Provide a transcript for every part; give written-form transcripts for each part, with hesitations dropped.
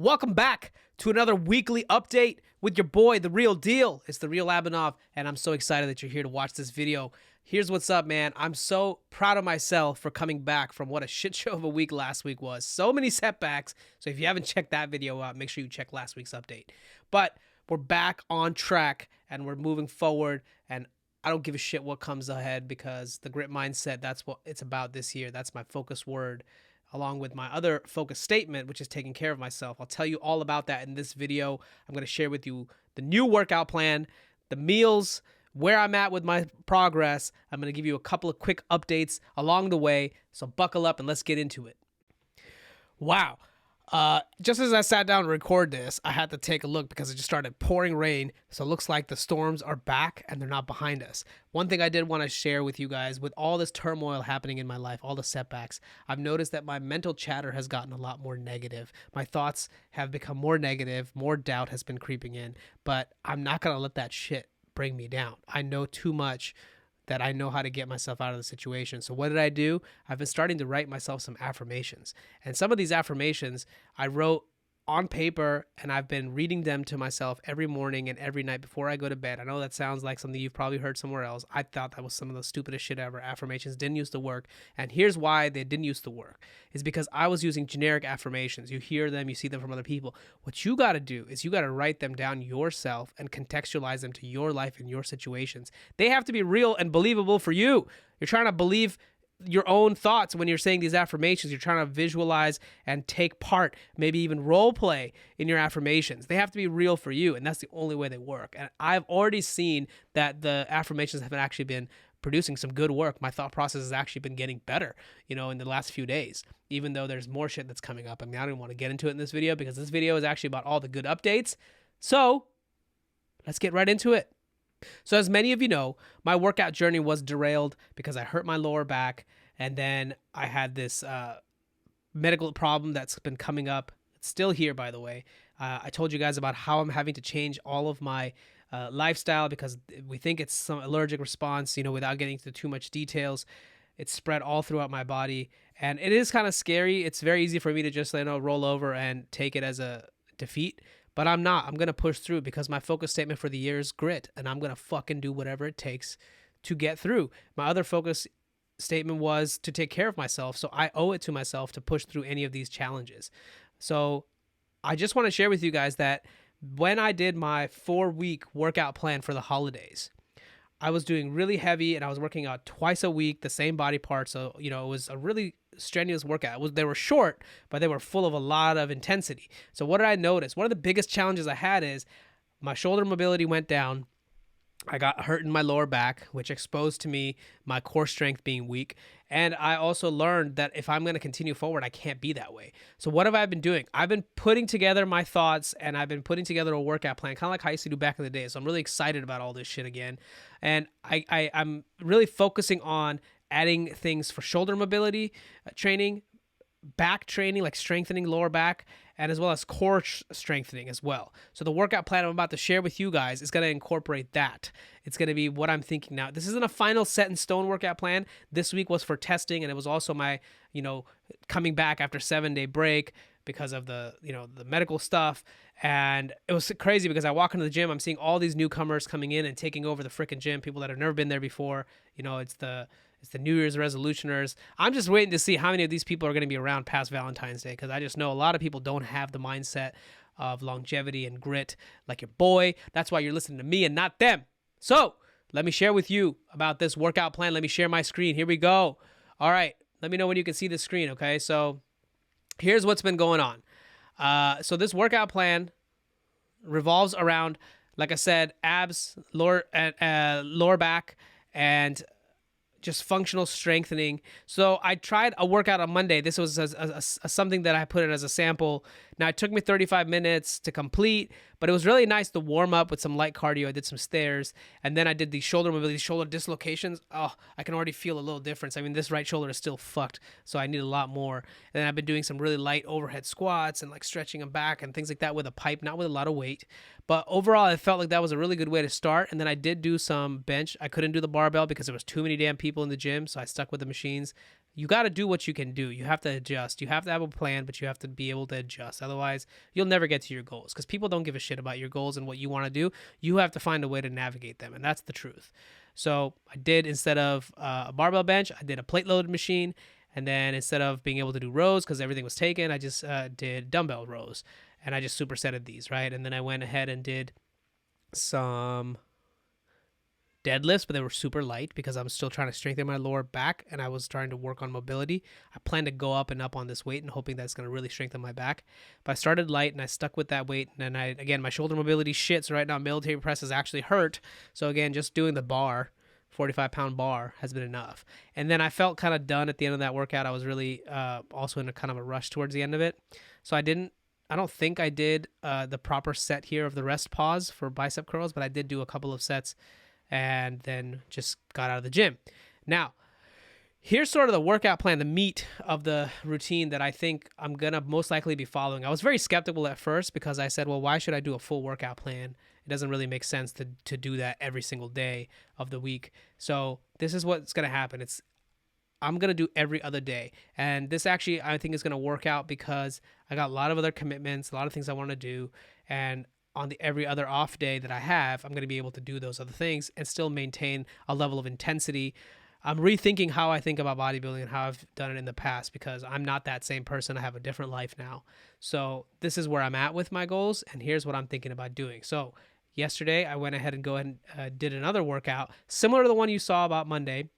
Welcome back to another weekly update with your boy, The Real Deal. It's The Real Abhinav, and I'm so excited that you're here to watch this video. Here's what's up, man. I'm so proud of myself for coming back from what a shit show of a week last week was. So many setbacks. So if you haven't checked that video out, make sure you check last week's update. But we're back on track, and we're moving forward, and I don't give a shit what comes ahead because the grit mindset, that's what it's about this year. That's my focus word, along with my other focus statement, which is taking care of myself. I'll tell you all about that in this video. I'm going to share with you the new workout plan, the meals, where I'm at with my progress. I'm going to give you a couple of quick updates along the way. So buckle up and let's get into it. Wow. Just as I sat down to record this, I had to take a look because it just started pouring rain. So it looks like the storms are back and they're not behind us. One thing I did want to share with you guys, with all this turmoil happening in my life, all the setbacks, I've noticed that my mental chatter has gotten a lot more negative. My thoughts have become more negative, more doubt has been creeping in, but I'm not going to let that shit bring me down. I know too much that I know how to get myself out of the situation. So what did I do? I've been starting to write myself some affirmations. And some of these affirmations I wrote on paper, and I've been reading them to myself every morning and every night before I go to bed. I know that sounds like something you've probably heard somewhere else. I thought that was some of the stupidest shit ever. Affirmations didn't used to work. And here's why they didn't used to work. Is because I was using generic affirmations. You hear them, you see them from other people. What you got to do is you got to write them down yourself and contextualize them to your life and your situations. They have to be real and believable for you. You're trying to believe your own thoughts when you're saying these affirmations. You're trying to visualize and take part, maybe even role play in your affirmations. They have to be real for you, and that's the only way they work. And I've already seen that the affirmations have actually been producing some good work. My thought process has actually been getting better, in the last few days, even though there's more shit that's coming up. I mean, I don't want to get into it in this video because this video is actually about all the good updates. So let's get right into it. So as many of you know, my workout journey was derailed because I hurt my lower back, and then I had this medical problem that's been coming up. It's still here, by the way. I told you guys about how I'm having to change all of my lifestyle because we think it's some allergic response, without getting into too much details. It's spread all throughout my body, and it is kind of scary. It's very easy for me to just, roll over and take it as a defeat. But I'm not. I'm going to push through because my focus statement for the year is grit, and I'm going to fucking do whatever it takes to get through. My other focus statement was to take care of myself, so I owe it to myself to push through any of these challenges. So I just want to share with you guys that when I did my 4-week workout plan for the holidays, I was doing really heavy, and I was working out twice a week, the same body parts. So, it was a really strenuous workout. They were short, but they were full of a lot of intensity. So what did I notice? One of the biggest challenges I had is my shoulder mobility went down. I got hurt in my lower back, which exposed to me my core strength being weak. And I also learned that if I'm going to continue forward, I can't be that way. So what have I been doing? I've been putting together my thoughts, and I've been putting together a workout plan, kind of like I used to do back in the day. So I'm really excited about all this shit again. And I'm really focusing on adding things for shoulder mobility training, back training, like strengthening lower back, and as well as core strengthening as well. So the workout plan I'm about to share with you guys is going to incorporate that. It's going to be what I'm thinking now. This isn't a final set in stone workout plan. This week was for testing, and it was also my, coming back after 7-day break because of the medical stuff. And it was crazy because I walk into the gym, I'm seeing all these newcomers coming in and taking over the freaking gym, people that have never been there before. It's the New Year's resolutioners. I'm just waiting to see how many of these people are going to be around past Valentine's Day, because I just know a lot of people don't have the mindset of longevity and grit like your boy. That's why you're listening to me and not them. So let me share with you about this workout plan. Let me share my screen. Here we go. All right. Let me know when you can see the screen, okay? So here's what's been going on. So this workout plan revolves around, like I said, abs, lower back, and just functional strengthening. So I tried a workout on Monday. This was something that I put in as a sample. Now, it took me 35 minutes to complete, but it was really nice to warm up with some light cardio. I did some stairs, and then I did the shoulder mobility, shoulder dislocations. Oh, I can already feel a little difference. I mean, this right shoulder is still fucked, so I need a lot more. And then I've been doing some really light overhead squats and like stretching them back and things like that with a pipe, not with a lot of weight. But overall, I felt like that was a really good way to start. And then I did do some bench. I couldn't do the barbell because there was too many damn people in the gym, so I stuck with the machines. you got to do what you can do. You have to adjust. You have to have a plan, but you have to be able to adjust. Otherwise, you'll never get to your goals because people don't give a shit about your goals and what you want to do. You have to find a way to navigate them, and that's the truth. So I did, instead of a barbell bench, I did a plate loaded machine. And then instead of being able to do rows because everything was taken, I just did dumbbell rows. And I just supersetted these, right? And then I went ahead and did some deadlifts, but they were super light because I'm still trying to strengthen my lower back and I was trying to work on mobility. I plan to go up and up on this weight and hoping that's going to really strengthen my back. But I started light and I stuck with that weight. And then again, my shoulder mobility shit. So right now military presses actually hurt. So again, just doing the bar, 45-pound bar, has been enough. And then I felt kind of done at the end of that workout. I was really also in a kind of a rush towards the end of it. So I don't think I did the proper set here of the rest pause for bicep curls, but I did do a couple of sets and then just got out of the gym. Now, here's sort of the workout plan, the meat of the routine that I think I'm going to most likely be following. I was very skeptical at first because I said, well, why should I do a full workout plan? It doesn't really make sense to do that every single day of the week. So this is what's going to happen. I'm going to do every other day. And this actually, I think, is going to work out because I got a lot of other commitments, a lot of things I want to do. And on the every other off day that I have, I'm going to be able to do those other things and still maintain a level of intensity. I'm rethinking how I think about bodybuilding and how I've done it in the past because I'm not that same person. I have a different life now. So this is where I'm at with my goals, and here's what I'm thinking about doing. So yesterday, I went ahead and did another workout similar to the one you saw about Monday.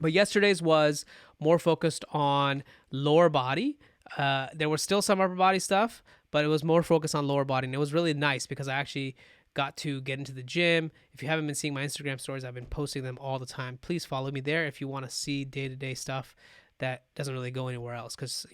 But yesterday's was more focused on lower body. There was still some upper body stuff, but it was more focused on lower body. And it was really nice because I actually got to get into the gym. If you haven't been seeing my Instagram stories, I've been posting them all the time. Please follow me there if you want to see day-to-day stuff that doesn't really go anywhere else because,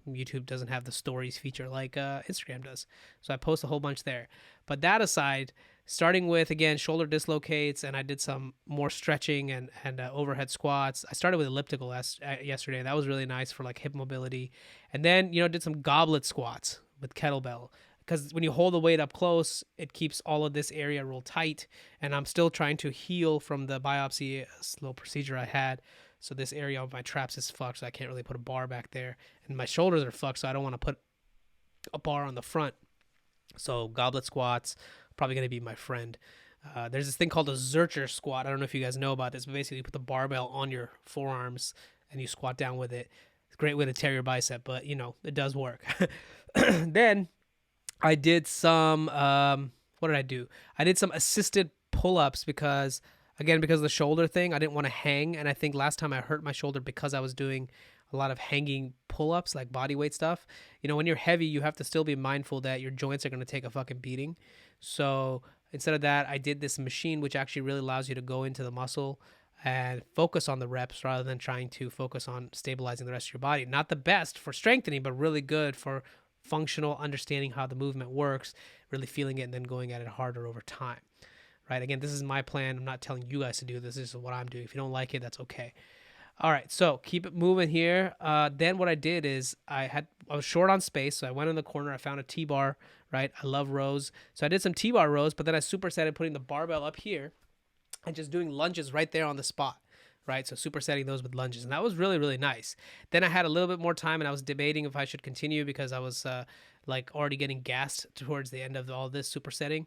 YouTube doesn't have the stories feature like Instagram does. So I post a whole bunch there. But that aside, starting with, again, shoulder dislocates, and I did some more stretching and overhead squats. I started with elliptical yesterday. That was really nice for like hip mobility. And then, did some goblet squats with kettlebell. Because when you hold the weight up close, it keeps all of this area real tight. And I'm still trying to heal from the biopsy, little procedure I had. So this area of my traps is fucked, so I can't really put a bar back there. And my shoulders are fucked, so I don't want to put a bar on the front. So goblet squats, probably going to be my friend. There's this thing called a zercher squat. I don't know if you guys know about this, but basically you put the barbell on your forearms and you squat down with it. It's a great way to tear your bicep, but, it does work. Then I did some, what did I do? I did some assisted pull-ups because of the shoulder thing, I didn't want to hang. And I think last time I hurt my shoulder because I was doing a lot of hanging pull-ups, like body weight stuff. When you're heavy, you have to still be mindful that your joints are going to take a fucking beating. So instead of that, I did this machine, which actually really allows you to go into the muscle and focus on the reps rather than trying to focus on stabilizing the rest of your body. Not the best for strengthening, but really good for functional understanding how the movement works, really feeling it, and then going at it harder over time. Right? Again, this is my plan. I'm not telling you guys to do this. This is what I'm doing. If you don't like it, that's okay. All right, so keep it moving here. Then what I did is I was short on space, so I went in the corner. I found a T-bar, right? I love rows. So I did some T-bar rows, but then I supersetted putting the barbell up here and just doing lunges right there on the spot, right? So supersetting those with lunges, and that was really, really nice. Then I had a little bit more time, and I was debating if I should continue because I was already getting gassed towards the end of all this supersetting.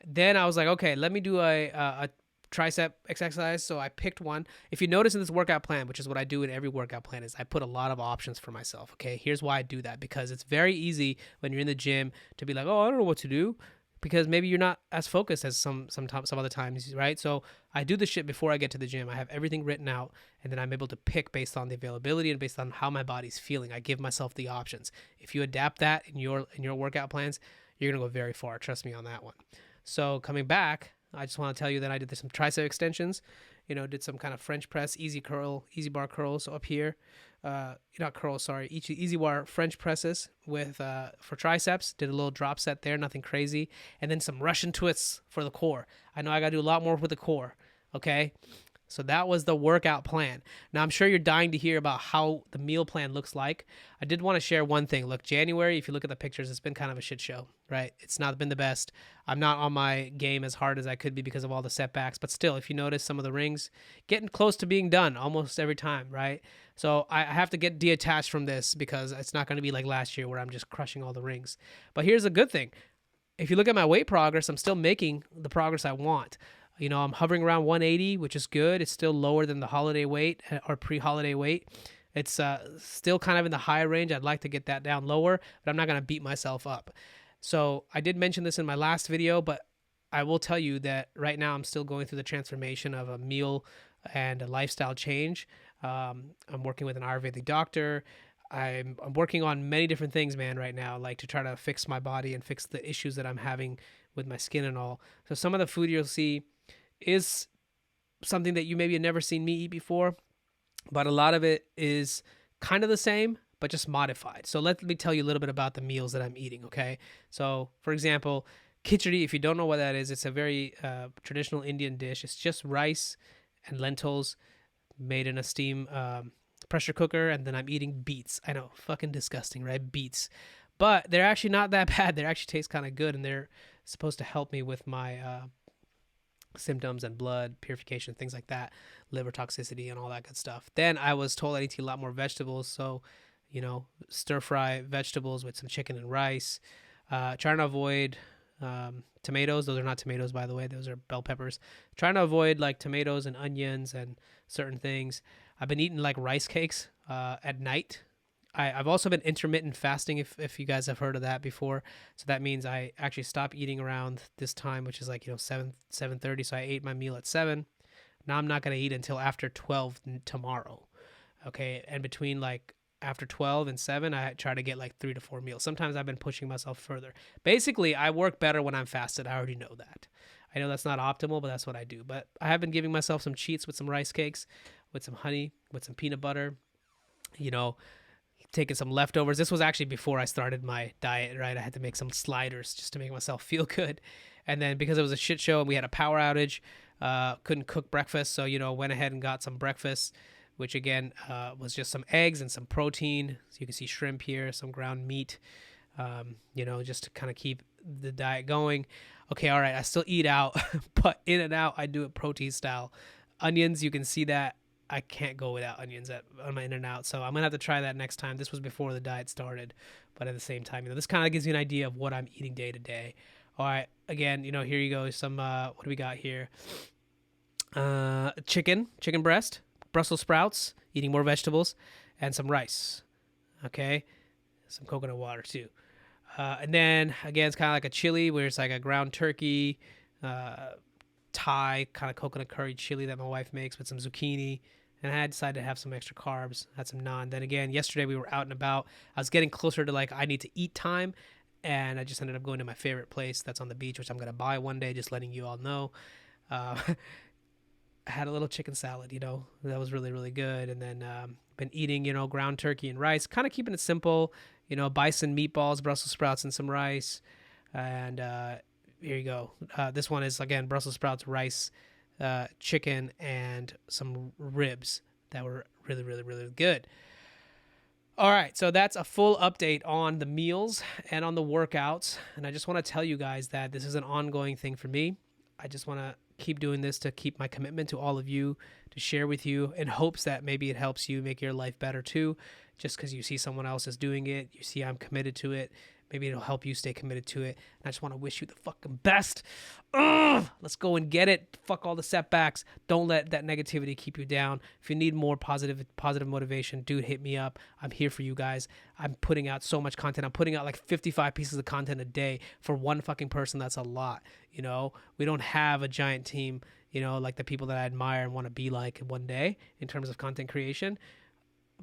Then I was like, okay, let me do a tricep exercise. So I picked one. If you notice in this workout plan, which is what I do in every workout plan, is I put a lot of options for myself. Okay, here's why I do that, because it's very easy when you're in the gym to be like, oh, I don't know what to do, because maybe you're not as focused as some other times, right? So I do this shit before I get to the gym. I have everything written out, and then I'm able to pick based on the availability and based on how my body's feeling. I give myself the options. If you adapt that in your workout plans, you're gonna go very far. Trust me on that one. So coming back, I just want to tell you that I did some tricep extensions, did some kind of French press, easy bar curls up here. Easy bar French presses for triceps. Did a little drop set there, nothing crazy. And then some Russian twists for the core. I know I got to do a lot more with the core, okay? So that was the workout plan. Now, I'm sure you're dying to hear about how the meal plan looks like. I did want to share one thing. Look, January, if you look at the pictures, it's been kind of a shit show, right? It's not been the best. I'm not on my game as hard as I could be because of all the setbacks. But still, if you notice some of the rings, getting close to being done almost every time, right? So I have to get detached from this because it's not going to be like last year where I'm just crushing all the rings. But here's a good thing. If you look at my weight progress, I'm still making the progress I want. You know, I'm hovering around 180, which is good. It's still lower than the holiday weight or pre-holiday weight. It's still kind of in the high range. I'd like to get that down lower, but I'm not going to beat myself up. So I did mention this in my last video, but I will tell you that right now I'm still going through the transformation of a meal and a lifestyle change. I'm working with an Ayurvedic doctor. I'm working on many different things, man, right now, like to try to fix my body and fix the issues that I'm having with my skin and all. So some of the food you'll see is something that you maybe have never seen me eat before, but a lot of it is kind of the same, but just modified. So let me tell you a little bit about the meals that I'm eating, okay? So, for example, khichdi, if you don't know what that is, it's a very traditional Indian dish. It's just rice and lentils made in a steam pressure cooker, and then I'm eating beets. I know, fucking disgusting, right? Beets. But they're actually not that bad. They actually taste kind of good, and they're supposed to help me with my symptoms and blood purification, things like that, liver toxicity and all that good stuff. Then I was told I need to eat a lot more vegetables, so you know, stir fry vegetables with some chicken and rice. Trying to avoid tomatoes. Those are not tomatoes, by the way. Those are bell peppers. Trying to avoid like tomatoes and onions and certain things. I've been eating like rice cakes at night. I've also been intermittent fasting, if you guys have heard of that before. So that means I actually stop eating around this time, which is like, you know, 7:30. So I ate my meal at 7. Now I'm not going to eat until after 12 tomorrow. Okay. And between like after 12 and 7, I try to get like 3 to 4 meals. Sometimes I've been pushing myself further. Basically, I work better when I'm fasted. I already know that. I know that's not optimal, but that's what I do. But I have been giving myself some cheats with some rice cakes, with some honey, with some peanut butter, you know, taking some leftovers. This was actually before I started my diet, right? I had to make some sliders just to make myself feel good. And then because it was a shit show and we had a power outage, couldn't cook breakfast. So, you know, went ahead and got some breakfast, which again was just some eggs and some protein. So you can see shrimp here, some ground meat, you know, just to kind of keep the diet going. Okay, all right, I still eat out, but in and out, I do it protein style. Onions, you can see that. I can't go without onions on my in and out, so I'm gonna have to try that next time. This was before the diet started, but at the same time, you know, this kind of gives you an idea of what I'm eating day to day. All right, again, you know, here you go. Some what do we got here? Chicken breast, Brussels sprouts, eating more vegetables, and some rice. Okay, some coconut water too. And then again, it's kind of like a chili where it's like a ground turkey, Thai kind of coconut curry chili that my wife makes with some zucchini. And I decided to have some extra carbs, had some naan. Then again, yesterday we were out and about. I was getting closer to like I need to eat time, and I just ended up going to my favorite place that's on the beach, which I'm gonna buy one day. Just letting you all know. I had a little chicken salad, you know, that was really, really good. And then been eating, you know, ground turkey and rice, kind of keeping it simple, you know, bison meatballs, Brussels sprouts, and some rice. And here you go. This one is, again, Brussels sprouts, rice, chicken, and some ribs that were really, really, really good. All right, so that's a full update on the meals and on the workouts. And I just want to tell you guys that this is an ongoing thing for me. I just want to keep doing this to keep my commitment to all of you, to share with you in hopes that maybe it helps you make your life better too. Just because you see someone else is doing it, you see I'm committed to it, maybe it'll help you stay committed to it. And I just want to wish you the fucking best. Ugh, let's go and get it. Fuck all the setbacks. Don't let that negativity keep you down. If you need more positive motivation, dude, hit me up. I'm here for you guys. I'm putting out so much content. I'm putting out like 55 pieces of content a day. For one fucking person, that's a lot. You know, we don't have a giant team, you know, like the people that I admire and want to be like one day in terms of content creation.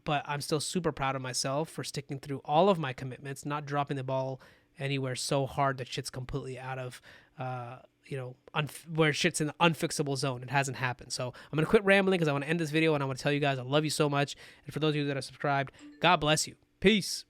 But I'm still super proud of myself for sticking through all of my commitments, not dropping the ball anywhere so hard that shit's completely out of, you know, where shit's in the unfixable zone. It hasn't happened. So I'm going to quit rambling because I want to end this video and I want to tell you guys I love you so much. And for those of you that are subscribed, God bless you. Peace.